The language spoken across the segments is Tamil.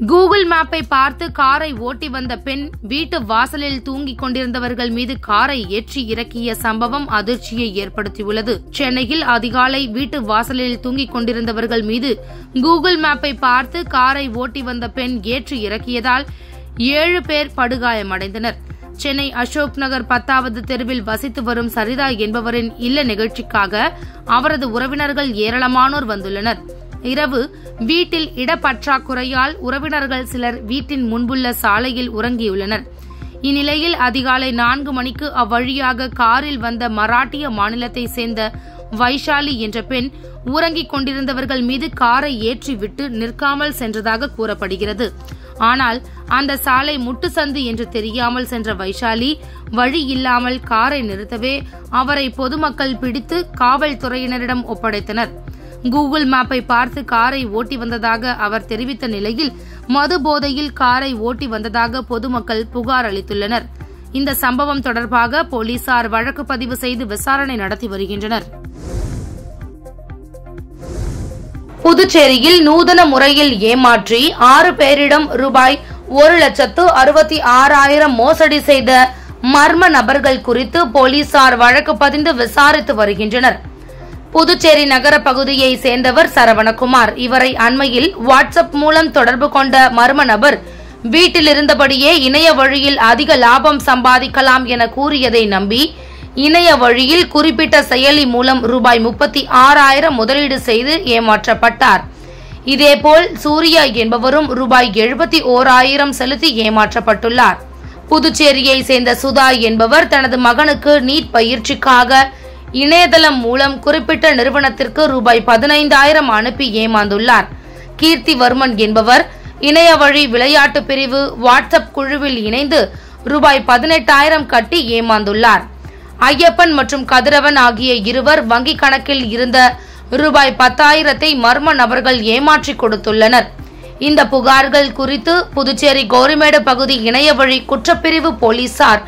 கூகுள் மேப்பை பார்த்து காரை ஓட்டி வந்த பெண் வீட்டு வாசலில் தூங்கிக் கொண்டிருந்தவர்கள் மீது காரை ஏற்றி இறக்கிய சம்பவம் அதிர்ச்சியை ஏற்படுத்தியுள்ளது. சென்னையில் அதிகாலை வீட்டு வாசலில் தூங்கிக் கொண்டிருந்தவர்கள் மீது கூகுள் மேப்பை பார்த்து காரை ஓட்டி வந்த பெண் ஏற்றி இறக்கியதால் 7 பேர் படுகாயமடைந்தனர். சென்னை அசோக் நகர் 10வது தெருவில் வசித்து வரும் சரிதா என்பவரின் இல்ல நிகழ்ச்சிக்காக அவரது உறவினர்கள் ஏராளமானோர் வந்துள்ளனர். இரவு வீட்டில் இடப்பற்றாக்குறையால் உறவினர்கள் சிலர் வீட்டின் முன்புள்ள சாலையில் உறங்கியுள்ளனர். இந்நிலையில் அதிகாலை 4 மணிக்கு அவ்வழியாக காரில் வந்த மராட்டிய மாநிலத்தை சேர்ந்த வைஷாலி என்ற பெண் உறங்கிக் கொண்டிருந்தவர்கள் மீது காரை ஏற்றிவிட்டு நிற்காமல் சென்றதாக கூறப்படுகிறது. ஆனால் அந்த சாலை முட்டுசந்து என்று தெரியாமல் சென்ற வைஷாலி வழி இல்லாமல் காரை நிறுத்தவே அவரை பொதுமக்கள் பிடித்து காவல்துறையினரிடம் ஒப்படைத்தனர். கூகுள் மேப்பை பார்த்து காரை ஓட்டி வந்ததாக அவர் தெரிவித்த நிலையில் மது போதையில் காரை ஓட்டி வந்ததாக பொதுமக்கள் புகார் அளித்துள்ளனர். இந்த சம்பவம் தொடர்பாக போலீசார் வழக்கு பதிவு செய்து விசாரணை நடத்தி வருகின்றனர். புதுச்சேரியில் நூதன முறையில் ஏமாற்றி 6 பேரிடம் ரூபாய் 1,66,000 மோசடி செய்த மர்ம நபர்கள் குறித்து போலீசார் வழக்கு பதிந்து விசாரித்து வருகின்றனர். புதுச்சேரி நகர பகுதியை சேர்ந்தவர் சரவணகுமார். இவரை அண்மையில் வாட்ஸ்அப் மூலம் தொடர்பு கொண்ட மர்ம நபர் வீட்டில் இருந்தபடியே இணைய வழியில் அதிக லாபம் சம்பாதிக்கலாம் என கூறியதை நம்பி இணைய வழியில் குறிப்பிட்ட செயலி மூலம் ரூபாய் 36,000 முதலீடு செய்து ஏமாற்றப்பட்டார். இதேபோல் சூர்யா என்பவரும் ரூபாய் 71,000 செலுத்தி ஏமாற்றப்பட்டுள்ளார். புதுச்சேரியை சேர்ந்த சுதா என்பவர் தனது மகனுக்கு நீட் பயிற்சிக்காக இணையதளம் மூலம் குறிப்பிட்ட நிறுவனத்திற்கு ரூபாய் 15,000 அனுப்பி ஏமாந்துள்ளார். கீர்த்திவர்மன் என்பவர் இணைய வழி விளையாட்டு பிரிவு வாட்ஸ்அப் குழுவில் இணைந்து ரூபாய் 18,000 கட்டி ஏமாந்துள்ளார். ஐயப்பன் மற்றும் கதிரவன் ஆகிய இருவர் வங்கிக் கணக்கில் இருந்த ரூபாய் 10,000 மர்ம நபர்கள் ஏமாற்றி கொடுத்துள்ளனர். இந்த புகார்கள் குறித்து புதுச்சேரி கோரிமேடு பகுதி இணைய வழி குற்றப்பிரிவு போலீசார்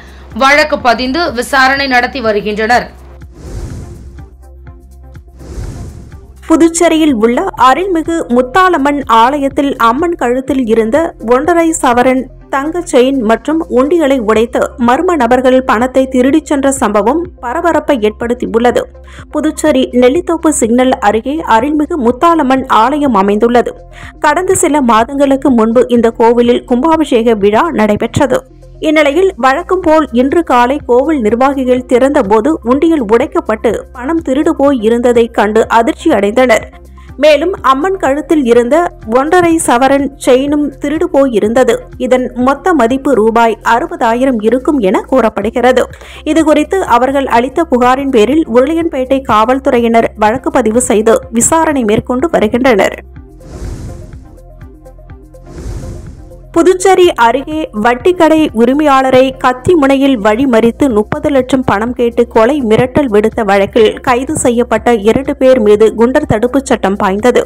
வழக்கு பதிந்து விசாரணை நடத்தி வருகின்றனர். புதுச்சேரியில் உள்ள அருள்மிகு முத்தாலம்மன் ஆலயத்தில் அம்மன் கழுத்தில் இருந்த 1.5 சவரன் தங்க செயின் மற்றும் உண்டிகளை உடைத்து மர்ம நபர்கள் பணத்தை திருடிச் சென்ற சம்பவம் பரபரப்பை ஏற்படுத்தியுள்ளது. புதுச்சேரி நெல்லித்தோப்பு சிக்னல் அருகே அருள்மிகு முத்தாலம்மன் ஆலயம் அமைந்துள்ளது. கடந்த சில மாதங்களுக்கு முன்பு இந்த கோவிலில் கும்பாபிஷேக விழா நடைபெற்றது. இந்நிலையில் வழக்கம் போல் இன்று காலை கோவில் நிர்வாகிகள் திறந்தபோது உண்டியல் உடைக்கப்பட்டு பணம் திருடு போய் இருந்ததை கண்டு அதிர்ச்சி அடைந்தனர். மேலும் அம்மன் கழுத்தில் இருந்த 1.5 சவரன் செயினும் திருடு போயிருந்தது. இதன் மொத்த மதிப்பு ரூபாய் 60,000 இருக்கும் என கூறப்படுகிறது. இதுகுறித்து அவர்கள் அளித்த புகாரின் பேரில் உருளையன்பேட்டை காவல்துறையினர் வழக்கு பதிவு செய்து விசாரணை மேற்கொண்டு வருகின்றனர். புதுச்சேரி அருகே வட்டிக்கடை உரிமையாளரை கத்தி முனையில் வழிமறித்து 30 லட்சம் பணம் கேட்டு கொலை மிரட்டல் விடுத்த வழக்கில் கைது செய்யப்பட்ட 2 பேர் மீது குண்டர் தடுப்புச் சட்டம் பாய்ந்தது.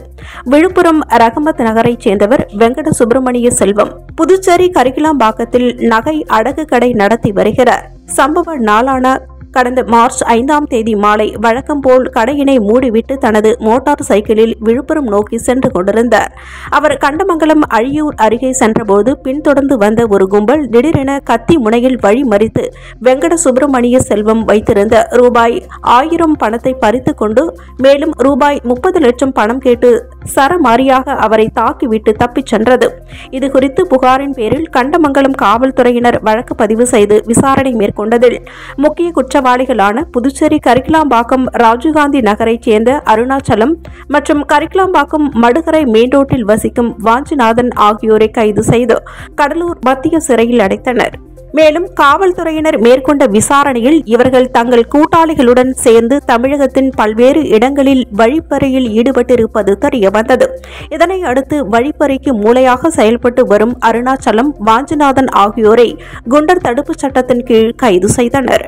விழுப்புரம் ரகமத் நகரைச் சேர்ந்தவர் வெங்கட சுப்பிரமணிய செல்வம் புதுச்சேரி கரிக்கிலாம்பாக்கத்தில் நகை அடகு கடை நடத்தி வருகிறார். சம்பவ நாளான கடந்த மார்ச் 5ஆம் தேதி மாலை வழக்கம் போல் கடையினை மூடிவிட்டு தனது மோட்டார் சைக்கிளில் விழுப்புரம் நோக்கி சென்று கொண்டிருந்தார். அவர் கண்டமங்கலம் அழியூர் அருகே சென்றபோது பின்தொடர்ந்து வந்த ஒரு கும்பல் திடீரென கத்தி முனையில் வழிமறித்து வெங்கட சுப்பிரமணிய செல்வம் வைத்திருந்த ரூபாய் 1000 பணத்தை பறித்து கொண்டு மேலும் ரூபாய் 30 லட்சம் பணம் கேட்டு சரமாரியாக அவரை தாக்கிவிட்டு தப்பிச் சென்றது. இதுகுறித்து புகாரின் பேரில் கண்டமங்கலம் காவல்துறையினர் வழக்கு பதிவு செய்து விசாரணை மேற்கொண்டதில் முக்கிய குற்றவாளிகளான புதுச்சேரி கரிக்கிலாம்பாக்கம் ராஜீவ்காந்தி நகரைச் சேர்ந்த அருணாச்சலம் மற்றும் கரிக்கிலாம்பாக்கம் மடுகரை மெயின் ரோட்டில் வசிக்கும் வாஞ்சிநாதன் ஆகியோரை கைது செய்து கடலூர் மத்திய சிறையில் அடைத்தனர். மேலும் காவல்துறையினர் மேற்கொண்ட விசாரணையில் இவர்கள் தங்கள் கூட்டாளிகளுடன் சேர்ந்து தமிழகத்தின் பல்வேறு இடங்களில் வழிப்பறியில் ஈடுபட்டிருப்பது தெரியவந்தது. இதனை அடுத்து வழிப்பறிக்கு மூளையாக செயல்பட்டு வரும் அருணாச்சலம், வாஞ்சிநாதன் ஆகியோரை குண்டர் தடுப்புச் சட்டத்தின் கீழ் கைது செய்தனர்.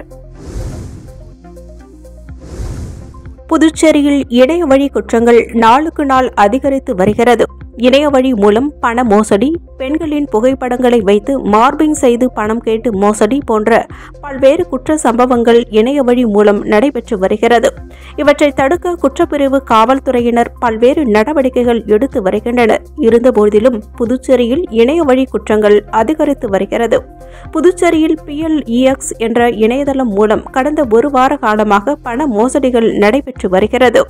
புதுச்சேரியில் இணைய வழி குற்றங்கள் நாளுக்கு நாள் அதிகரித்து வருகிறது. இணைய வழி மூலம் பண மோசடி, பெண்களின் புகைப்படங்களை வைத்து மார்பிங் செய்து பணம் கேட்டு மோசடி போன்ற பல்வேறு குற்ற சம்பவங்கள் இணைய வழி மூலம் நடைபெற்று வருகிறது. இவற்றை தடுக்க குற்றப்பிரிவு காவல்துறையினர் பல்வேறு நடவடிக்கைகள் எடுத்து வருகின்றனர். இருந்தபோதிலும் புதுச்சேரியில் இணைய வழி குற்றங்கள் அதிகரித்து வருகிறது. புதுச்சேரியில் PLEX என்ற இணையதளம் மூலம் கடந்த ஒரு வார காலமாக பண மோசடிகள் நடைபெற்று வருகிறது.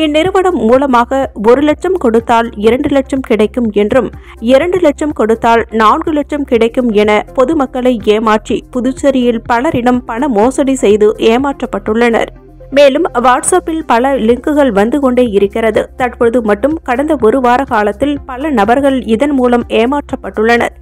இந்நிறுவனம் மூலமாக 1 லட்சம் கொடுத்தால் 2 லட்சம் கிடைக்கும் என்றும் 2 லட்சம் கொடுத்தால் 4 லட்சம் கிடைக்கும் என பொதுமக்களை ஏமாற்றி புதுச்சேரியில் பலரிடம் பண மோசடி செய்து ஏமாற்றப்பட்டுள்ளனர். மேலும் வாட்ஸ்அப்பில் பல லிங்குகள் வந்து கொண்டே இருக்கிறது. தற்பொழுது மட்டும் கடந்த ஒரு வார காலத்தில் பல நபர்கள் இதன் மூலம் ஏமாற்றப்பட்டுள்ளனர்.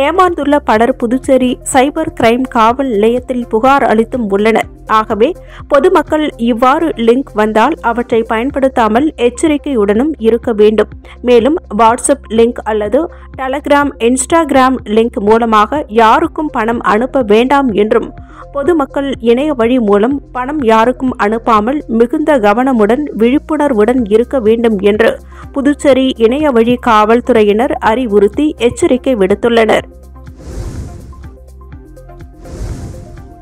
ஏமாந்துள்ள பலர் புதுச்சேரி சைபர் கிரைம் காவல் நிலையத்தில் புகார் அளித்தும் உள்ளனர். ஆகவே பொதுமக்கள் இவ்வாறு லிங்க் வந்தால் அவற்றை பயன்படுத்தாமல் எச்சரிக்கையுடனும் இருக்க வேண்டும். மேலும் வாட்ஸ்அப் லிங்க் அல்லது டெலகிராம், இன்ஸ்டாகிராம் லிங்க் மூலமாக யாருக்கும் பணம் அனுப்ப வேண்டாம் என்றும் பொதுமக்கள் இணைய வழி மூலம் பணம் யாருக்கும் அனுப்பாமல் மிகுந்த கவனமுடன் விழிப்புணர்வுடன் இருக்க வேண்டும் என்று புதுச்சேரி இணைய வழி காவல்துறையினர் அறிவுறுத்தி எச்சரிக்கை விடுத்துள்ளனர்.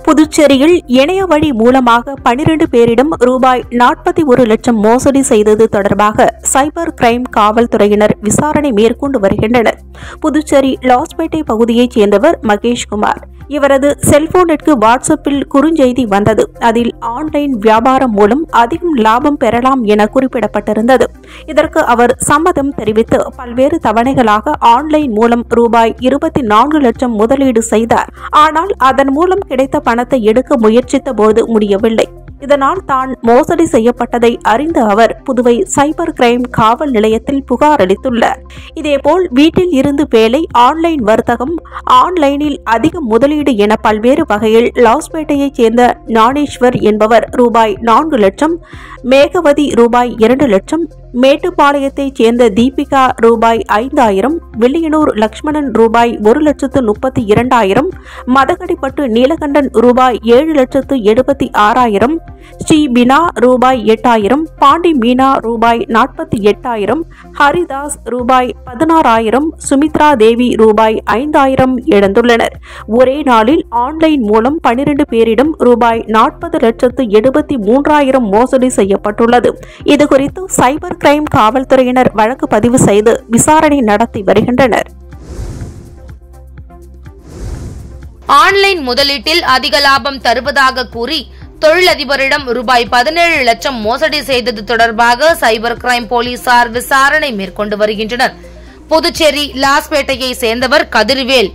புதுச்சேரியில் இணைய வழி மூலமாக 12 பேரிடம் ரூபாய் 41 லட்சம் மோசடி செய்தது தொடர்பாக சைபர் கிரைம் காவல்துறையினர் விசாரணை மேற்கொண்டு வருகின்றனர். புதுச்சேரி லாஸ்பேட்டை பகுதியைச் சேர்ந்தவர் மகேஷ்குமார். இவரது செல்போனிற்கு வாட்ஸ்அப்பில் குறுஞ்செய்தி வந்தது. அதில் ஆன்லைன் வியாபாரம் மூலம் அதிகம் லாபம் பெறலாம் என குறிப்பிடப்பட்டிருந்தது. இதற்கு அவர் சம்மதம் தெரிவித்து பல்வேறு தவணைகளாக ஆன்லைன் மூலம் ரூபாய் 24 லட்சம் முதலீடு செய்தார். ஆனால் அதன் மூலம் கிடைத்த பணத்தை எடுக்க முயற்சித்த போது முடியவில்லை. இதனால் தான் மோசடி செய்யப்பட்டதை அறிந்த அவர் புதுவை சைபர் கிரைம் காவல் நிலையத்தில் புகார் அளித்துள்ளார். இதேபோல் வீட்டில் இருந்து வேலை, ஆன்லைன் வர்த்தகம், ஆன்லைனில் அதிக முதலீடு என பல்வேறு வகையில் லாஸ்பேட்டையைச் சேர்ந்த ஞானேஸ்வர் என்பவர் ரூபாய் 4 லட்சம், மேகவதி ரூபாய் 2 லட்சம், மேட்டுப்பாளையத்தைச் சேர்ந்த தீபிகா ரூபாய் 5000, வில்லியனூர் லட்சுமணன் ரூபாய் 1,32,000, மதகடிப்பட்டு நீலகண்டன் ரூபாய் 7,76,000, ஸ்ரீ பினா ரூபாய் 8,000, பாண்டி மீனா ரூபாய் 48,000, ஹரிதாஸ் ரூபாய் 16,000, சுமித்ரா தேவி ரூபாய் 5,000 இழந்துள்ளனர். ஒரே நாளில் ஆன்லைன் மூலம் 12 பேரிடம் ரூபாய் 40,73,000 மோசடி செய்யப்பட்டுள்ளது. இதுகுறித்து சைபர் கிரைம் காவல்துறையினர் வழக்கு பதிவு செய்து விசாரணை நடத்தி வருகின்றனர். ஆன்லைன் முதலீட்டில் அதிக லாபம் தருவதாக கூறி தொழிலதிபரிடம் ரூபாய் 17 லட்சம் மோசடி செய்தது தொடர்பாக சைபர் கிரைம் போலீசார் விசாரணை மேற்கொண்டு வருகின்றனர். புதுச்சேரி லாஸ்பேட்டையை சேர்ந்தவர் கதிர்வேல்.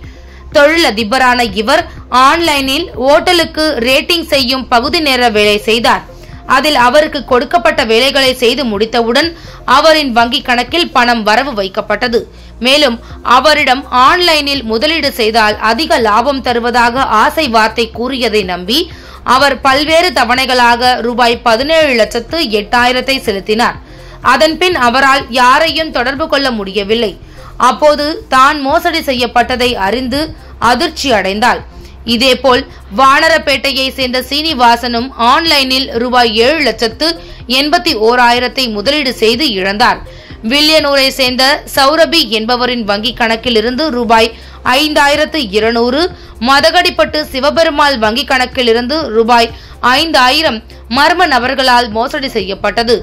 தொழிலதிபரான இவர் ஆன்லைனில் ஓட்டலுக்கு ரேட்டிங் செய்யும் பகுதி நேர வேலை செய்தார். அதில் அவருக்கு கொடுக்கப்பட்ட வேலைகளை செய்து முடித்தவுடன் அவரின் வங்கி கணக்கில் பணம் வரவு வைக்கப்பட்டது. மேலும் அவரிடம் ஆன்லைனில் முதலீடு செய்தால் அதிக லாபம் தருவதாக ஆசை வார்த்தை கூறியதை நம்பி அவர் பல்வேறு தவணைகளாக ரூபாய் 17,08,000 செலுத்தினார். அதன்பின் அவரால் யாரையும் தொடர்பு கொள்ள முடியவில்லை. அப்போது தான் மோசடி செய்யப்பட்டதை அறிந்து அதிர்ச்சி அடைந்தாள். இதேபோல் வானரப்பேட்டையை சேர்ந்த சீனிவாசனும் ஆன்லைனில் ரூபாய் 7,81,000 முதலீடு செய்து இழந்தார். வில்லியனூரை சேர்ந்த சௌரபி என்பவரின் வங்கி கணக்கில் இருந்து ரூபாய் 5,200, மதகடிப்பட்டு சிவபெருமாள் வங்கி கணக்கில் இருந்து ரூபாய் 5,000 மர்ம நபர்களால் மோசடி செய்யப்பட்டது.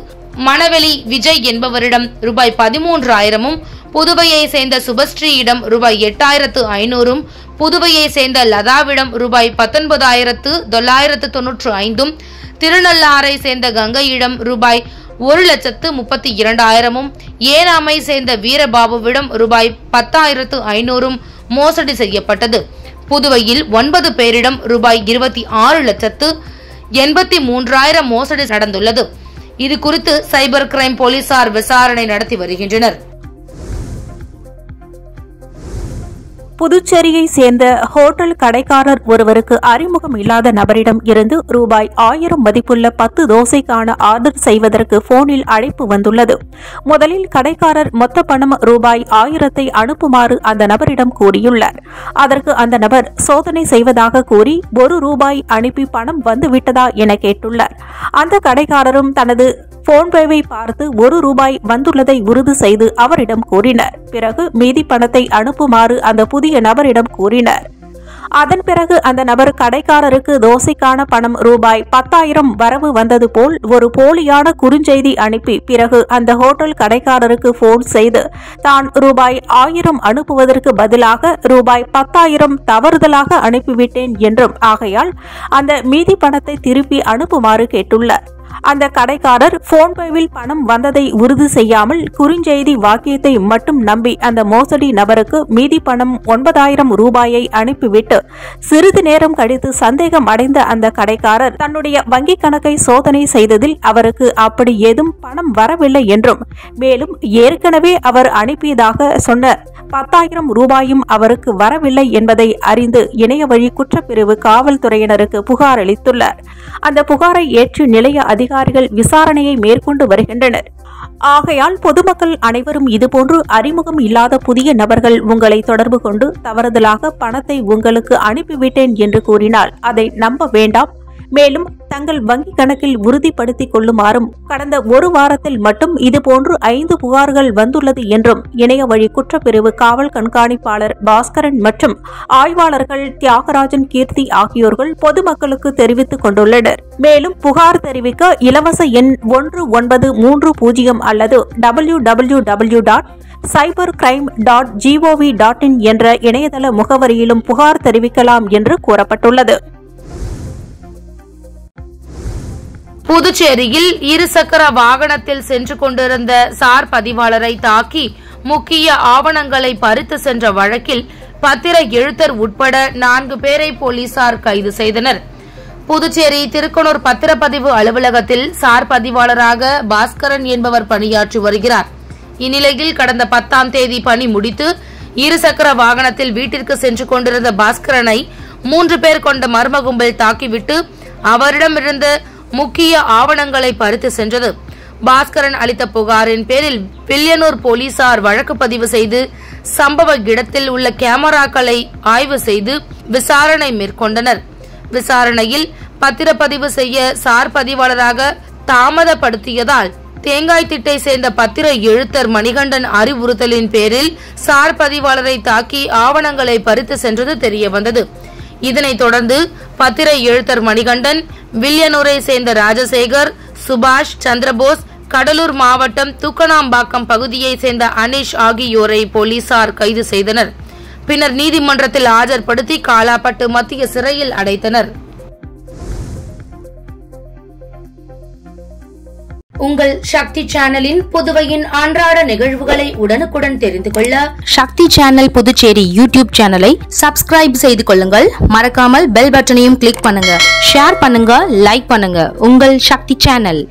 மணவெளி விஜய் என்பவரிடம் ரூபாய் 13,000, புதுவையை சேர்ந்த சுபஸ்ரீயிடம் ரூபாய் 8,500, புதுவையை சேர்ந்த லதாவிடம் ரூபாய் 19,995, திருநள்ளாரை சேர்ந்த கங்கையிடம் ரூபாய் 1,32,200, ஏனாமை சேர்ந்த வீரபாபுவிடம் ரூபாய் 10,500 மோசடி செய்யப்பட்டது. புதுவையில் 9 பேரிடம் ரூபாய் 26,83,000 மோசடி நடந்துள்ளது. இது குறித்து சைபர் கிரைம் போலீசார் விசாரணை நடத்தி வருகின்றனர். புதுச்சேரியை சேர்ந்த ஹோட்டல் கடைக்காரர் ஒருவருக்கு அறிமுகம் இல்லாத நபரிடம் இருந்து ரூபாய் 1000 மதிப்புள்ள 10 தோசைக்கான ஆர்டர் செய்வதற்கு போனில் அழைப்பு வந்துள்ளது. முதலில் கடைக்காரர் மொத்த பணம் ரூபாய் 1000 அனுப்புமாறு அந்த நபரிடம் கூறியுள்ளார். அதற்கு அந்த நபர் சோதனை செய்வதாக கூறி 1 ரூபாய் அனுப்பி பணம் வந்துவிட்டதா என கேட்டுள்ளார். அந்த கடைக்காரரும் தனது போன்பேவை பார்த்து ₹1 வந்துள்ளதை உறுதி செய்து அவரிடம் கூறினர். பிறகு மீதி பணத்தை அனுப்புமாறு அந்த புதிய நபரிடம் கூறினர். அதன் பிறகு அந்த நபர் கடைக்காரருக்கு தோசைக்கான பணம் ₹10,000 வரவு வந்தது போல் ஒரு போலியான குறுஞ்செய்தி அனுப்பி பிறகு அந்த ஹோட்டல் கடைக்காரருக்கு போன் செய்து தான் ₹1,000 அனுப்புவதற்கு பதிலாக ₹10,000 தவறுதலாக அனுப்பிவிட்டேன் என்றும் ஆகையால் அந்த மீதி பணத்தை திருப்பி அனுப்புமாறு கேட்டுள்ளார். அந்த கடைக்காரர் போன்பேவில் பணம் வந்ததை உறுதி செய்யாமல் குறுஞ்செய்தி வாக்கியத்தை மட்டும் நம்பி அந்த மோசடி நபருக்கு மீதி பணம் ₹9,000 அனுப்பிவிட்டு சிறிது நேரம் கழித்து சந்தேகம் அடைந்த அந்த கடைக்காரர் தன்னுடைய வங்கிக் கணக்கை சோதனை செய்ததில் அவருக்கு அப்படி ஏதும் பணம் வரவில்லை என்றும் மேலும் ஏற்கனவே அவர் அனுப்பியதாக சொன்ன ₹10,000 அவருக்கு வரவில்லை என்பதை அறிந்து இணையவழி குற்றப்பிரிவு காவல்துறையினருக்கு புகார் அளித்துள்ளார். அந்த புகாரை ஏற்று நிலைய அதிகாரிகள் விசாரணையை மேற்கொண்டு வருகின்றனர். ஆகையால் பொதுமக்கள் அனைவரும் இதுபோன்று அறிமுகம் இல்லாத புதிய நபர்கள் உங்களை தொடர்பு கொண்டு தவறுதலாக பணத்தை உங்களுக்கு அனுப்பிவிட்டேன் என்று கூறினால் அதை நம்ப வேண்டாம். மேலும் தங்கள் வங்கிக் கணக்கில் உறுதிப்படுத்திக் கொள்ளுமாறும் கடந்த ஒரு வாரத்தில் மட்டும் இதுபோன்று 5 புகார்கள் வந்துள்ளது என்றும் இணையவழி குற்றப்பிரிவு காவல் கண்காணிப்பாளர் பாஸ்கரன் மற்றும் ஆய்வாளர்கள் தியாகராஜன், கீர்த்தி ஆகியோர்கள் பொதுமக்களுக்கு தெரிவித்துக் கொண்டுள்ளனர். மேலும் புகார் தெரிவிக்க இலவச எண் 1930 அல்லது www.cybercrime.gov.in என்ற இணையதள முகவரியிலும் புகார் தெரிவிக்கலாம் என்று கூறப்பட்டுள்ளது. புதுச்சேரியில் இருசக்கர வாகனத்தில் சென்று கொண்டிருந்த சார் பதிவாளரை தாக்கி முக்கிய ஆவணங்களை பறித்து சென்ற வழக்கில் பத்திர எழுத்தர் உட்பட 4 பேரை போலீசார் கைது செய்தனர். புதுச்சேரி திருக்கனூர் பத்திரப்பதிவு அலுவலகத்தில் சார் பதிவாளராக பாஸ்கரன் என்பவர் பணியாற்றி வருகிறார். இந்நிலையில் கடந்த 10ஆம் தேதி பணி முடித்து இருசக்கர வாகனத்தில் வீட்டிற்கு சென்று கொண்டிருந்த பாஸ்கரனை 3 பேர் கொண்ட மர்ம கும்பல் தாக்கிவிட்டு அவரிடமிருந்த முக்கிய ஆவணங்களை பறித்து சென்றது. பாஸ்கரன் அளித்த புகாரின் பேரில் வில்லியனூர் போலீசார் வழக்கு பதிவு செய்து சம்பவ இடத்தில் உள்ள கேமராக்களை ஆய்வு செய்து விசாரணை மேற்கொண்டனர். விசாரணையில் பத்திரப்பதிவு செய்ய சார் பதிவாளராக தாமதப்படுத்தியதால் தேங்காய் திட்டை சேர்ந்த பத்திர எழுத்தர் மணிகண்டன் அறிவுறுத்தலின் பேரில் சார் பதிவாளரை தாக்கி ஆவணங்களை பறித்து சென்றது தெரியவந்தது. இதனைத் தொடர்ந்து பத்திர எழுத்தர் மணிகண்டன், வில்லியனூரை சேர்ந்த ராஜசேகர், சுபாஷ் சந்திரபோஸ், கடலூர் மாவட்டம் தூக்கணாம்பாக்கம் பகுதியை சேர்ந்த அனீஷ் ஆகியோரை போலீசார் கைது செய்தனர். பின்னர் நீதிமன்றத்தில் ஆஜர்படுத்தி காலாப்பட்டு மத்திய சிறையில் அடைத்தனர். உங்கள் சக்தி சேனலின் புதுவையின் அன்றாட நிகழ்வுகளை உடனுக்குடன் தெரிந்து கொள்ள சக்தி சேனல் புதுச்சேரி யூடியூப் சேனலை சப்ஸ்கிரைப் செய்து கொள்ளுங்கள். மறக்காமல் பெல் பட்டனையும் கிளிக் பண்ணுங்க, ஷேர் பண்ணுங்க, லைக் பண்ணுங்க. உங்கள் சக்தி சேனல்.